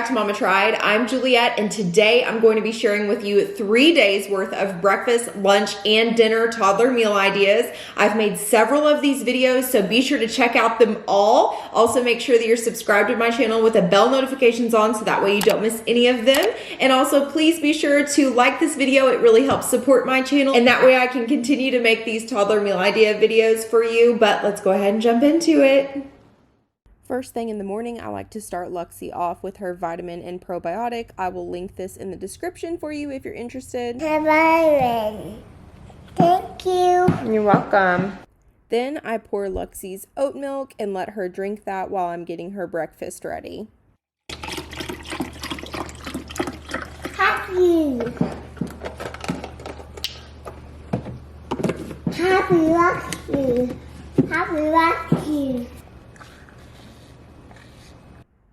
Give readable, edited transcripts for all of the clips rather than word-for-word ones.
to Mama Tried. I'm Juliet, and today I'm going to be sharing with you 3 days worth of breakfast, lunch, and dinner toddler meal ideas. I've made several of these videos, so be sure to check out them all. Also, make sure that you're subscribed to my channel with the bell notifications on so that way you don't miss any of them. And also, please be sure to like this video. It really helps support my channel, and that way I can continue to make these toddler meal idea videos for you. But let's go ahead and jump into it. First thing in the morning, I like to start Luxi off with her vitamin and probiotic. I will link this in the description for you if you're interested. Vitamin. Thank you. You're welcome. Then I pour Luxi's oat milk and let her drink that while I'm getting her breakfast ready. Happy. Happy Luxi. Happy Luxi.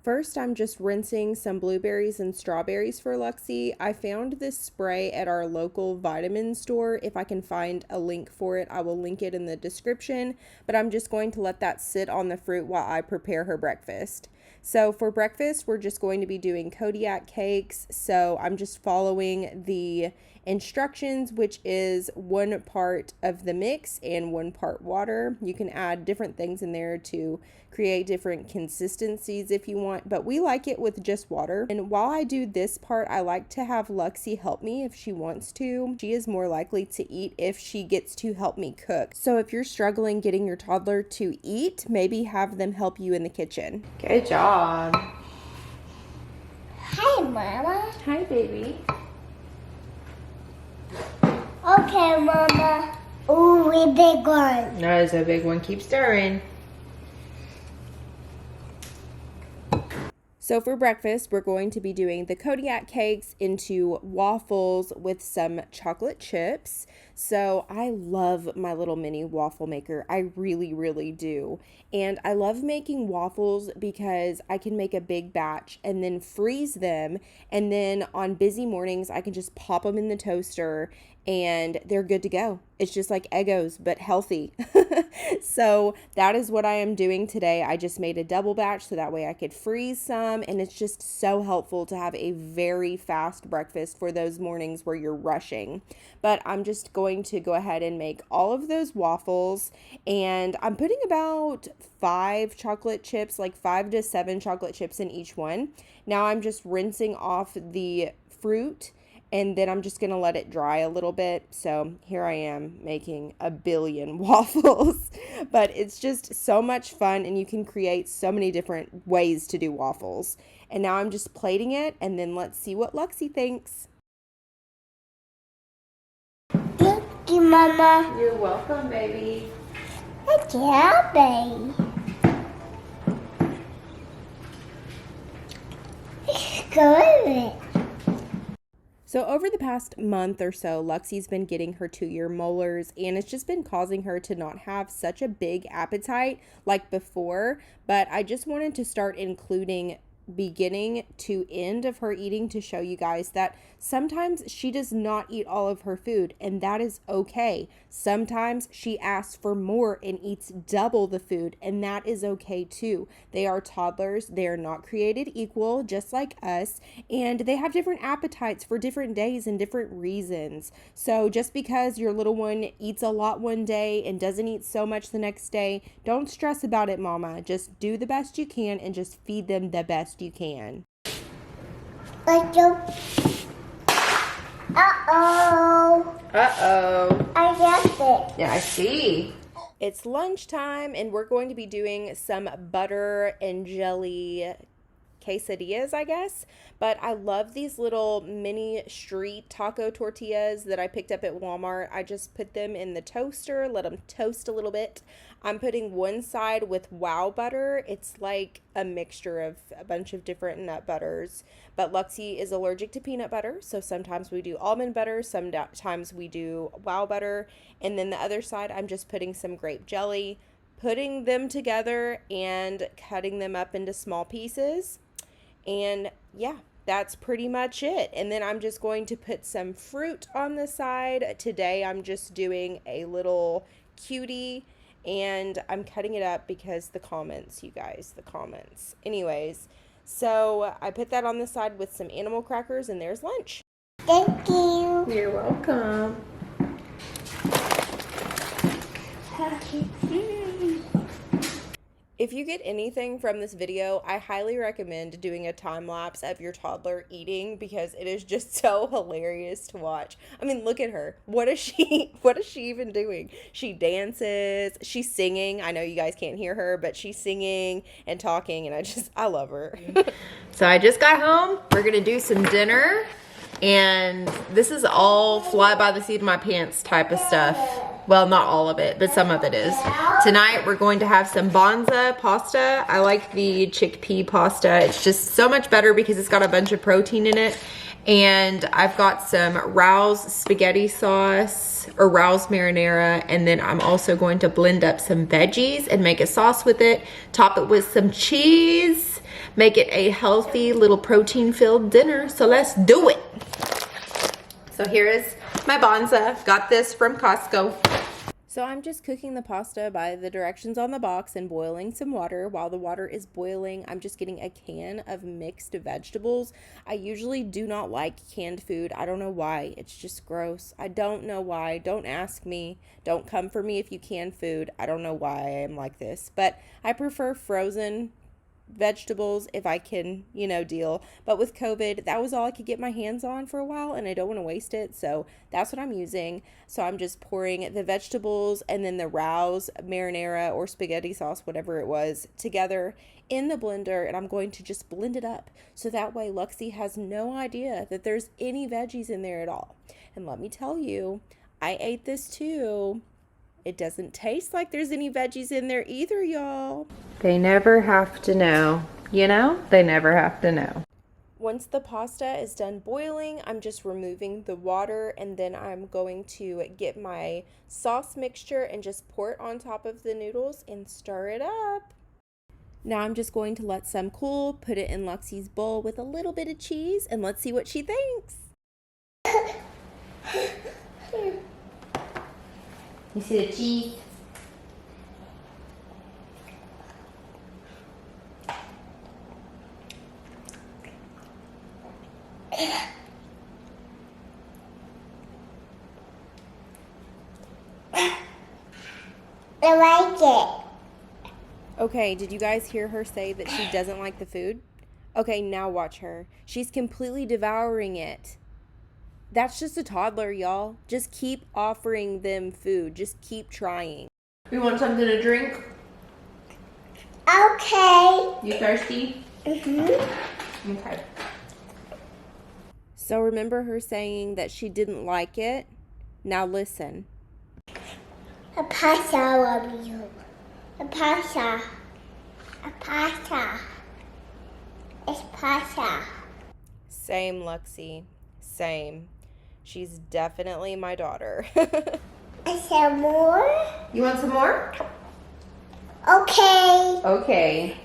First, I'm just rinsing some blueberries and strawberries for Luxi. I found this spray at our local vitamin store. If I can find a link for it, I will link it in the description. But I'm just going to let that sit on the fruit while I prepare her breakfast. So for breakfast, we're just going to be doing Kodiak cakes. So I'm just following the instructions, which is 1 part of the mix and 1 part water. You can add different things in there to create different consistencies if you want, but we like it with just water. And while I do this part, I like to have Luxi help me if she wants to. She is more likely to eat if she gets to help me cook. So if you're struggling getting your toddler to eat, maybe have them help you in the kitchen. Good job. Hi, Mama. Hi, baby. Okay, Mama. Ooh, we big one. That is a big one. Keep stirring. So for breakfast, we're going to be doing the Kodiak cakes into waffles with some chocolate chips. So I love my little mini waffle maker. I really, really do. And I love making waffles because I can make a big batch and then freeze them. And then on busy mornings, I can just pop them in the toaster and they're good to go. It's just like Eggos, but healthy. So that is what I am doing today. I just made a double batch so that way I could freeze some, and it's just so helpful to have a very fast breakfast for those mornings where you're rushing. But I'm just going to go ahead and make all of those waffles, and I'm putting about 5 chocolate chips, like 5 to 7 chocolate chips in each one. Now I'm just rinsing off the fruit, and then I'm just going to let it dry a little bit. So here I am making a billion waffles. But it's just so much fun, and you can create so many different ways to do waffles. And now I'm just plating it, and then let's see what Luxi thinks. Thank you, Mama. You're welcome, baby. Good job, baby. It's good. So over the past month or so, Luxi's been getting her 2-year molars, and it's just been causing her to not have such a big appetite like before. But I just wanted to start including beginning to end of her eating to show you guys that sometimes she does not eat all of her food, and that is okay. Sometimes she asks for more and eats double the food, and that is okay too. They are toddlers. They are not created equal, just like us, and they have different appetites for different days and different reasons. So just because your little one eats a lot one day and doesn't eat so much the next day, don't stress about it, Mama. Just do the best you can and just feed them the best you can. Like you. Uh-oh. Uh-oh. I guessed it. Yeah, I see. It's lunchtime, and we're going to be doing some butter and jelly quesadillas, I guess. But I love these little mini street taco tortillas that I picked up at Walmart. I just put them in the toaster, let them toast a little bit. I'm putting one side with wow butter. It's like a mixture of a bunch of different nut butters. But Luxi is allergic to peanut butter, so sometimes we do almond butter, sometimes we do wow butter. And then the other side, I'm just putting some grape jelly, putting them together and cutting them up into small pieces. And yeah, that's pretty much it. And then I'm just going to put some fruit on the side. Today I'm just doing a little cutie, and I'm cutting it up because the comments, you guys, the comments. Anyways, So I put that on the side with some animal crackers, and there's lunch. Thank you. You're welcome. If you get anything from this video, I highly recommend doing a time lapse of your toddler eating because it is just so hilarious to watch. I mean, look at her. What is she even doing? She dances, she's singing. I know you guys can't hear her, but she's singing and talking, and I love her. So I just got home. We're gonna do some dinner, and this is all fly by the seat of my pants type of stuff. Well, not all of it, but some of it is. Tonight we're going to have some bonza pasta. I like the chickpea pasta. It's just so much better because it's got a bunch of protein in it. And I've got some Rouse spaghetti sauce or Rouse marinara, and then I'm also going to blend up some veggies and make a sauce with it, top it with some cheese, make it a healthy little protein filled dinner. So let's do it. So here is my bonza. Got this from Costco. So I'm just cooking the pasta by the directions on the box and boiling some water. While the water is boiling, I'm just getting a can of mixed vegetables. I usually do not like canned food. I don't know why. It's just gross. I don't know why. Don't ask me. Don't come for me if you can food. I don't know why I am like this. But I prefer frozen vegetables if I can, deal. But with COVID, that was all I could get my hands on for a while, and I don't want to waste it, so that's what I'm using. So I'm just pouring the vegetables and then the Rouse marinara or spaghetti sauce, whatever it was, together in the blender, and I'm going to just blend it up so that way Luxi has no idea that there's any veggies in there at all. And let me tell you, I ate this too. It doesn't taste like there's any veggies in there either, y'all. They never have to know. They never have to know. Once the pasta is done boiling, I'm just removing the water, and then I'm going to get my sauce mixture and just pour it on top of the noodles and stir it up. Now I'm just going to let some cool, put it in Luxi's bowl with a little bit of cheese, and let's see what she thinks. You see the cheese? I like it. Okay, did you guys hear her say that she doesn't like the food? Okay, now watch her. She's completely devouring it. That's just a toddler, y'all. Just keep offering them food. Just keep trying. You want something to drink? Okay. You thirsty? Mm-hmm. Okay. So remember her saying that she didn't like it? Now listen. A pasta, I love you. A pasta. A pasta. It's pasta. Same, Luxi. Same. She's definitely my daughter. Some more? You want some more? Okay. Okay.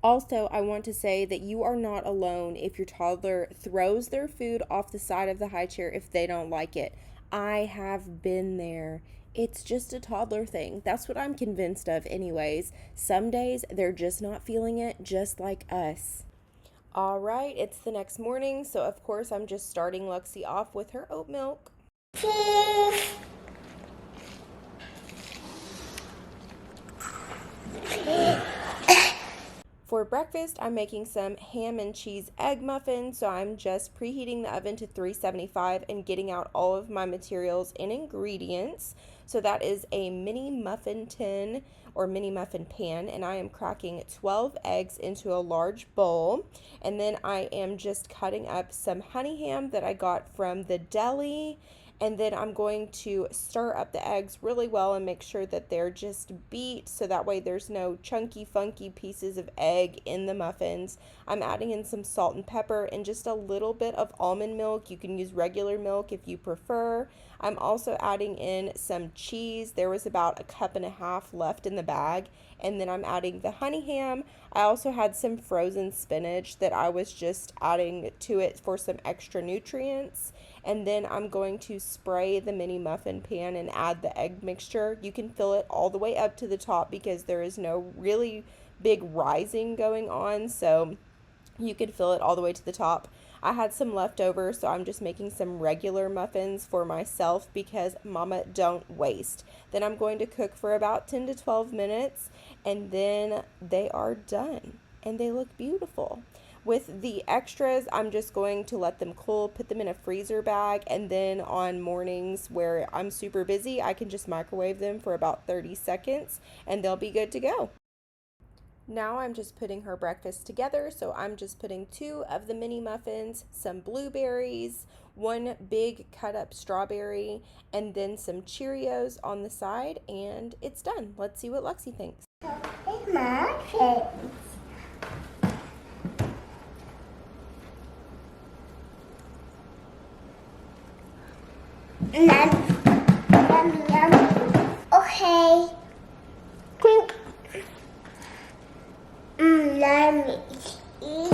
Also, I want to say that you are not alone if your toddler throws their food off the side of the high chair if they don't like it. I have been there. It's just a toddler thing. That's what I'm convinced of anyways. Some days they're just not feeling it, just like us. All right, it's the next morning, so of course I'm just starting Luxi off with her oat milk. Cheese. For breakfast, I'm making some ham and cheese egg muffins, so I'm just preheating the oven to 375 and getting out all of my materials and ingredients. So that is a mini muffin tin or mini muffin pan, and I am cracking 12 eggs into a large bowl. And then I am just cutting up some honey ham that I got from the deli, And then I'm going to stir up the eggs really well and make sure that they're just beat so that way there's no chunky, funky pieces of egg in the muffins. I'm adding in some salt and pepper and just a little bit of almond milk. You can use regular milk if you prefer. I'm also adding in some cheese. There was about a cup and a half left in the bag. And then I'm adding the honey ham. I also had some frozen spinach that I was just adding to it for some extra nutrients. And then I'm going to spray the mini muffin pan and add the egg mixture. You can fill it all the way up to the top because there is no really big rising going on, so you could fill it all the way to the top. I had some leftover, so I'm just making some regular muffins for myself because mama don't waste. Then I'm going to cook for about 10 to 12 minutes, and then they are done, and they look beautiful. With the extras, I'm just going to let them cool, put them in a freezer bag, and then on mornings where I'm super busy, I can just microwave them for about 30 seconds, and they'll be good to go. Now I'm just putting her breakfast together, so I'm just putting 2 of the mini muffins, some blueberries, 1 big cut up strawberry, and then some Cheerios on the side, and it's done. Let's see what Luxi thinks. It's muffins. Yum, yum, yum. Okay. Quick. Yummy. Eat.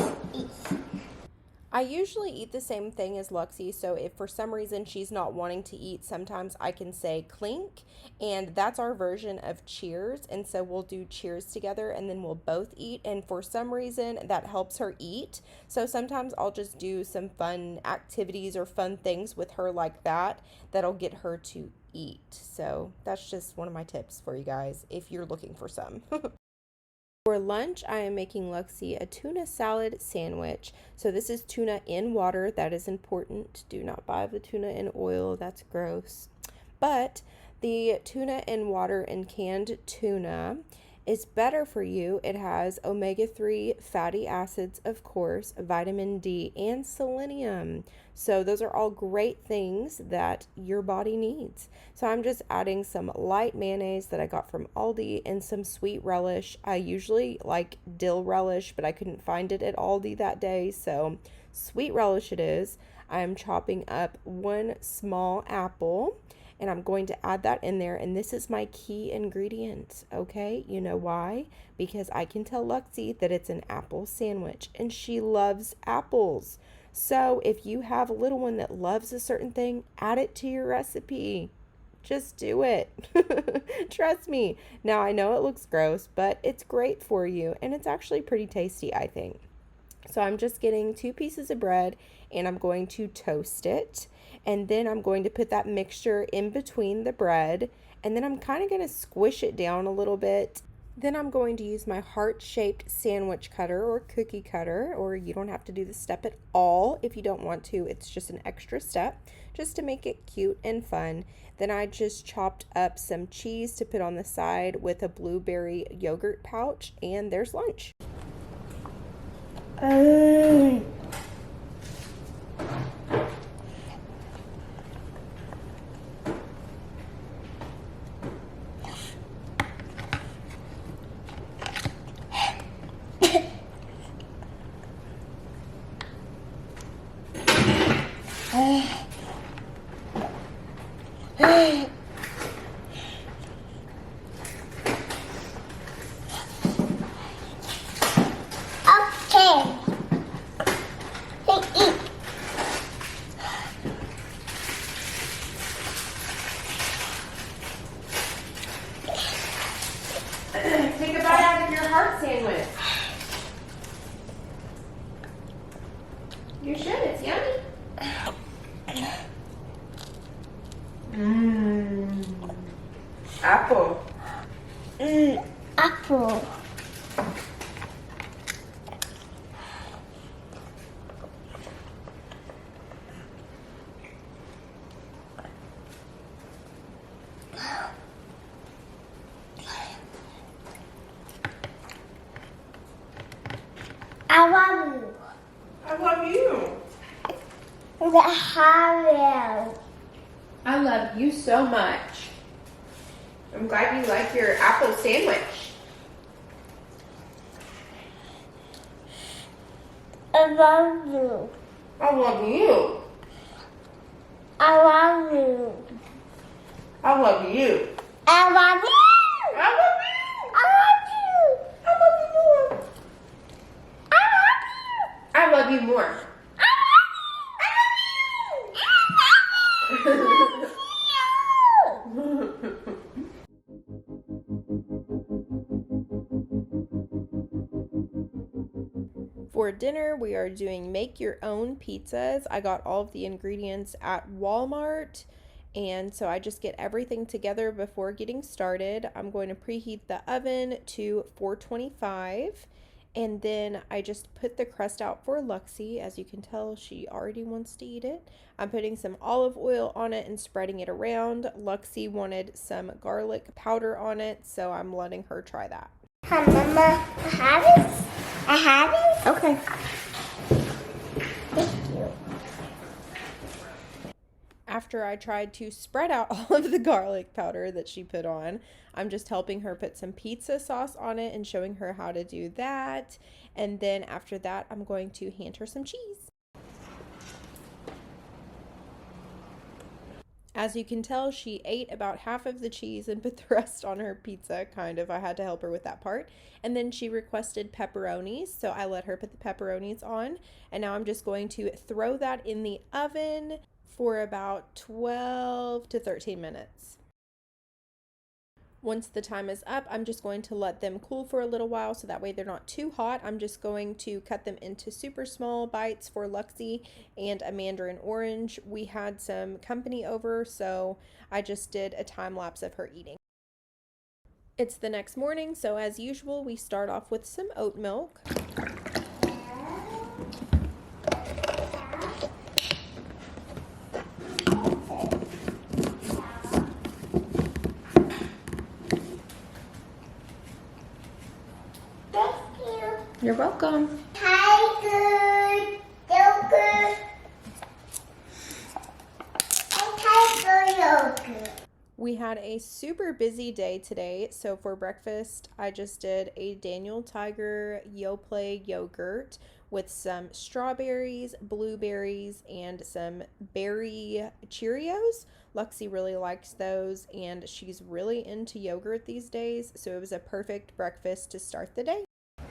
I usually eat the same thing as Luxi, so if for some reason she's not wanting to eat, sometimes I can say clink, and that's our version of cheers, and so we'll do cheers together and then we'll both eat, and for some reason that helps her eat. So sometimes I'll just do some fun activities or fun things with her like that that'll get her to eat. So that's just one of my tips for you guys if you're looking for some. For lunch, I am making Luxi a tuna salad sandwich. So this is tuna in water. That is important. Do not buy the tuna in oil. That's gross. But the tuna in water and canned tuna is better for you. It has omega-3 fatty acids, of course, vitamin D, and selenium. So those are all great things that your body needs. So I'm just adding some light mayonnaise that I got from Aldi and some sweet relish. I usually like dill relish, but I couldn't find it at Aldi that day, so sweet relish it is. I'm chopping up 1 small apple, and I'm going to add that in there, and this is my key ingredient, okay? You know why? Because I can tell Luxi that it's an apple sandwich, and she loves apples. So if you have a little one that loves a certain thing, add it to your recipe. Just do it. Trust me. Now, I know it looks gross, but it's great for you, and it's actually pretty tasty, I think. So I'm just getting 2 pieces of bread, and I'm going to toast it. And then I'm going to put that mixture in between the bread, and then I'm kind of going to squish it down a little bit. Then I'm going to use my heart-shaped sandwich cutter or cookie cutter, or you don't have to do this step at all if you don't want to. It's just an extra step just to make it cute and fun. Then I just chopped up some cheese to put on the side with a blueberry yogurt pouch, and there's lunch. Okay. Eat. Take a bite out of your heart sandwich. You should. It's yummy. Apple. Apple. I love you. I love you. The Harry. I love you so much. I'm glad you like your apple sandwich. I love you. I love you. I love you. I love you. I love you. I love you. I love you. I love you more. I love you. I love you more. I love you. For dinner, we are doing make your own pizzas. I got all of the ingredients at Walmart, and so I just get everything together before getting started. I'm going to preheat the oven to 425, and then I just put the crust out for Luxi. As you can tell, she already wants to eat it. I'm putting some olive oil on it and spreading it around. Luxi wanted some garlic powder on it, so I'm letting her try that. Hi, Mama. I have it. I have it. Okay. Thank you. After I tried to spread out all of the garlic powder that she put on, I'm just helping her put some pizza sauce on it and showing her how to do that. And then after that, I'm going to hand her some cheese. As you can tell, she ate about half of the cheese and put the rest on her pizza, kind of. I had to help her with that part. And then she requested pepperonis, so I let her put the pepperonis on. And now I'm just going to throw that in the oven for about 12 to 13 minutes. Once the time is up, I'm just going to let them cool for a little while so that way they're not too hot. I'm just going to cut them into super small bites for Luxi and a mandarin orange. We had some company over, so I just did a time lapse of her eating. It's the next morning, so as usual, we start off with some oat milk. You're welcome. Tiger, yogurt. And tiger yogurt. We had a super busy day today, so for breakfast, I just did a Daniel Tiger Yoplait yogurt with some strawberries, blueberries, and some berry Cheerios. Luxi really likes those, and she's really into yogurt these days, so it was a perfect breakfast to start the day.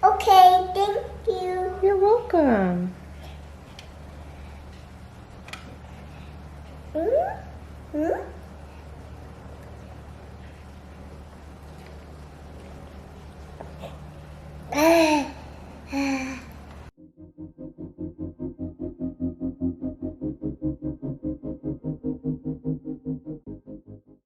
Okay, thank you. You're welcome. Hmm?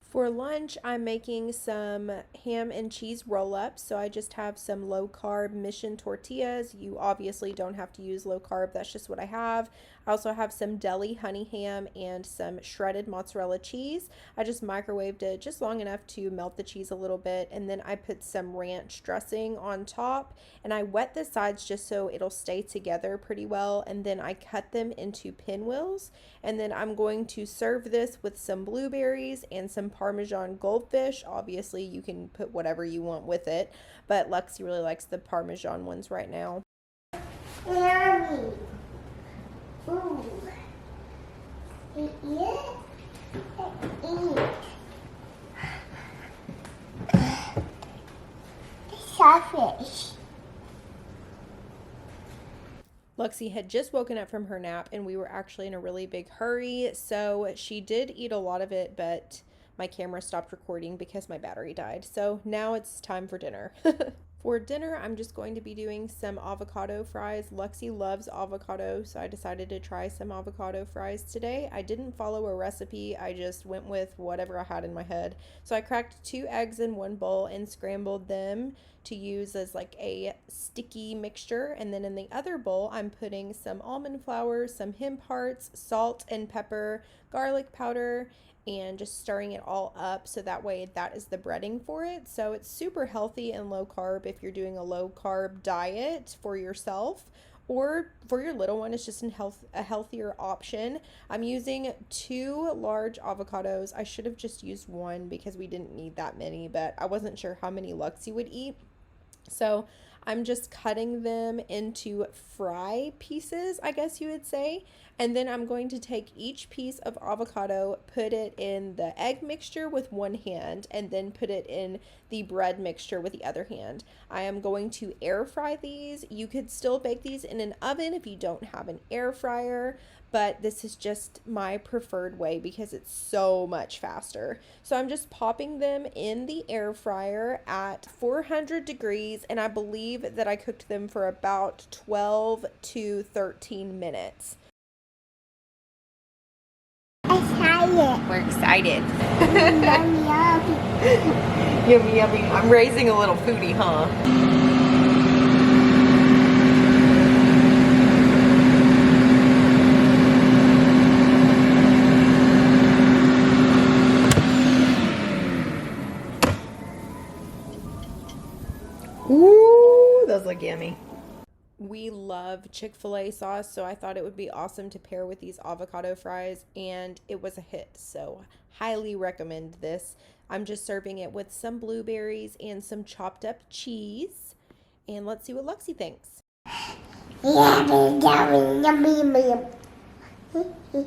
For lunch, I'm making some ham and cheese roll-ups. So I just have some low-carb Mission tortillas. You obviously don't have to use low-carb. That's just what I have. I also have some deli honey ham and some shredded mozzarella cheese. I just microwaved it just long enough to melt the cheese a little bit. And then I put some ranch dressing on top. And I wet the sides just so it'll stay together pretty well. And then I cut them into pinwheels. And then I'm going to serve this with some blueberries and some Parmesan goldfish. Obviously, you can put whatever you want with it, but Luxi really likes the Parmesan ones right now. Yummy. Ooh. You eat it? Eat. Sausage. Luxi had just woken up from her nap and we were actually in a really big hurry, so she did eat a lot of it, but my camera stopped recording because my battery died. So now it's time for dinner. For dinner, I'm just going to be doing some avocado fries. Luxi loves avocado, so I decided to try some avocado fries today. I didn't follow a recipe. I just went with whatever I had in my head. So I cracked 2 eggs in one bowl and scrambled them to use as like a sticky mixture. And then in the other bowl, I'm putting some almond flour, some hemp hearts, salt and pepper, garlic powder, and just stirring it all up so that way that is the breading for it. So it's super healthy and low carb if you're doing a low carb diet for yourself, or for your little one, it's just a healthier option. I'm using 2 large avocados. I should have just used 1 because we didn't need that many, but I wasn't sure how many Luxi would eat. So I'm just cutting them into fry pieces, I guess you would say. And then I'm going to take each piece of avocado, put it in the egg mixture with one hand, and then put it in the bread mixture with the other hand. I am going to air fry these. You could still bake these in an oven if you don't have an air fryer, but this is just my preferred way because it's so much faster. So I'm just popping them in the air fryer at 400 degrees, and I believe that I cooked them for about 12 to 13 minutes. Excited. We're excited. Yum, yum. Yummy, yummy. I'm raising a little foodie, huh? Ooh, those look yummy. We love Chick-fil-A sauce, so I thought it would be awesome to pair with these avocado fries, and it was a hit, so highly recommend this. I'm just serving it with some blueberries and some chopped up cheese, and let's see what Luxi thinks. Yummy, yummy, yummy, yummy.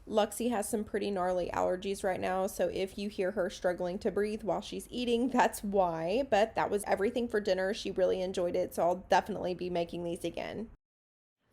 Luxi has some pretty gnarly allergies right now, so if you hear her struggling to breathe while she's eating, that's why. But that was everything for dinner. She really enjoyed it, so I'll definitely be making these again.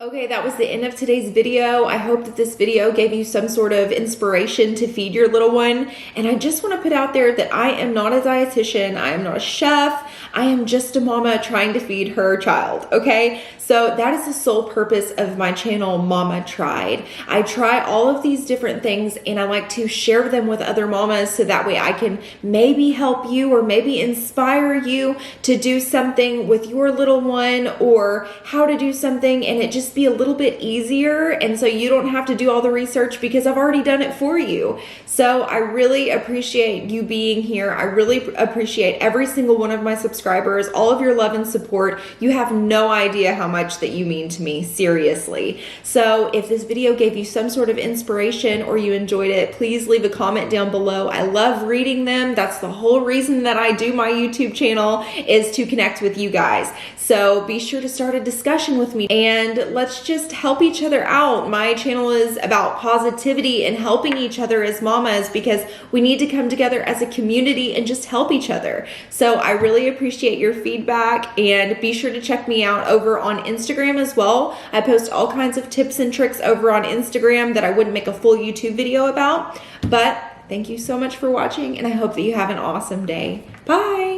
Okay, that was the end of today's video. I hope that this video gave you some sort of inspiration to feed your little one. And I just want to put out there that I am not a dietitian. I am not a chef. I am just a mama trying to feed her child, okay? So that is the sole purpose of my channel, Mama Tried. I try all of these different things and I like to share them with other mamas so that way I can maybe help you or maybe inspire you to do something with your little one or how to do something and it just be a little bit easier, and so you don't have to do all the research because I've already done it for you. So I really appreciate you being here. I really appreciate every single one of my subscribers, all of your love and support. You have no idea how much that you mean to me, seriously. So if this video gave you some sort of inspiration or you enjoyed it, please leave a comment down below. I love reading them. That's the whole reason that I do my YouTube channel, is to connect with you guys. So be sure to start a discussion with me and let's just help each other out. My channel is about positivity and helping each other as mamas because we need to come together as a community and just help each other. So I really appreciate your feedback, and be sure to check me out over on Instagram as well. I post all kinds of tips and tricks over on Instagram that I wouldn't make a full YouTube video about. But thank you so much for watching, and I hope that you have an awesome day. Bye.